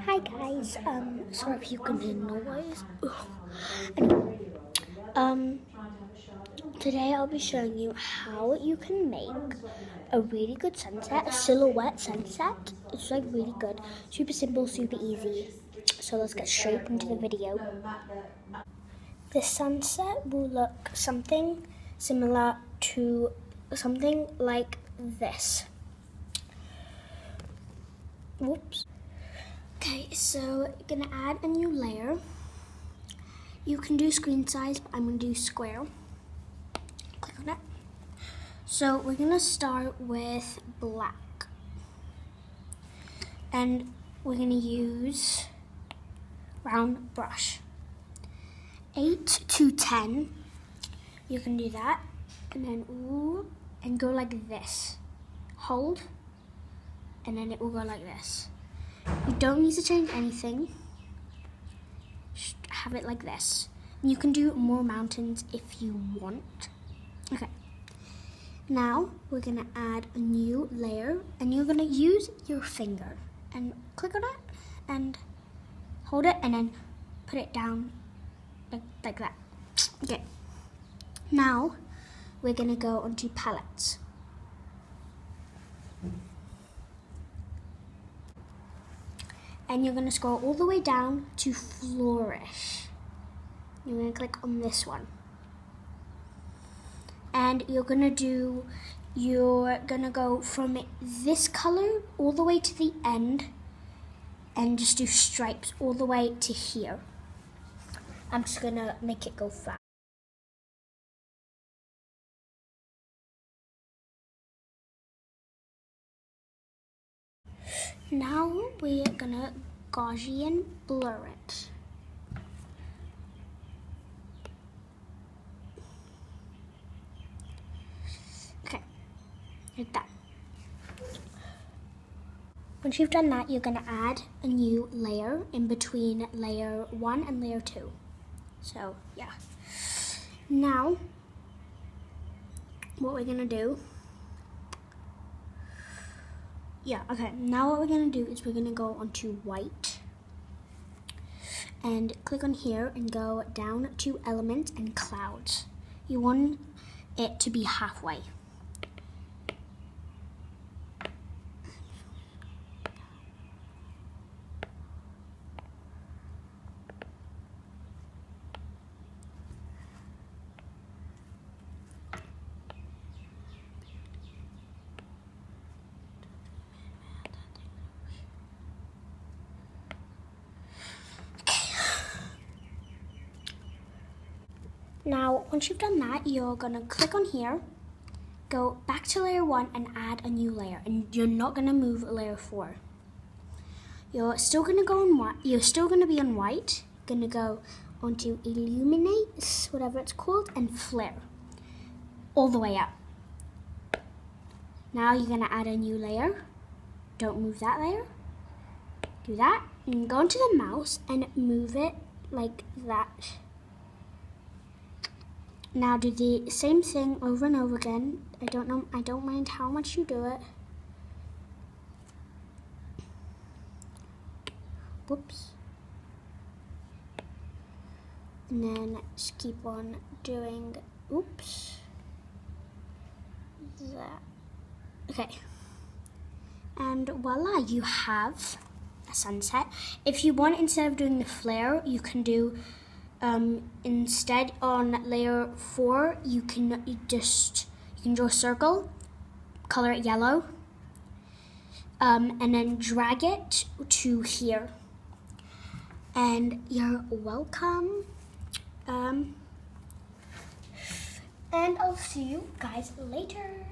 Hi guys, sorry if you can hear noise. Anyway, today I'll be showing you how you can make a really good sunset, a silhouette sunset. It's like really good, super simple, super easy. So let's get straight into the video. The sunset will look something similar to something like this. Whoops. Okay, so gonna add a new layer. You can do screen size, but I'm gonna do square. Click on it. So we're gonna start with black. And we're gonna use round brush. 8 to 10, you can do that. And then ooh, and go like this. Hold, and then it will go like this. You don't need to change anything. Just have it like this. And you can do more mountains if you want. Okay. Now we're gonna add a new layer, and you're gonna use your finger and click on it and hold it and then put it down like that. Okay. Now we're gonna go onto palettes. And you're gonna scroll all the way down to flourish. You're gonna click on this one. And you're gonna go from this color all the way to the end and just do stripes all the way to here. I'm just gonna make it go fast. Now we're gonna Gaussian blur it. Okay, like that. Once you've done that, you're gonna add a new layer in between layer 1 and layer 2. So, yeah. Now, what we're gonna do, now what we're gonna do is we're gonna go onto white and click on here and go down to elements and clouds. You want it to be halfway. Now, once you've done that, you're gonna click on here, go back to layer 1 and add a new layer, and you're not gonna move layer 4. You're still gonna go on white. You're still gonna be on white. Gonna go onto illuminate, whatever it's called, and flare, all the way up. Now you're gonna add a new layer. Don't move that layer. Do that, and go into the mouse and move it like that. Now do the same thing over and over again. I don't mind how much you do it. Whoops. And then just keep on doing, oops. That. Okay. And voila, you have a sunset. If you want, instead of doing the flare, you can do instead on layer 4, you can draw a circle, color it yellow, and then drag it to here. And you're welcome. And I'll see you guys later.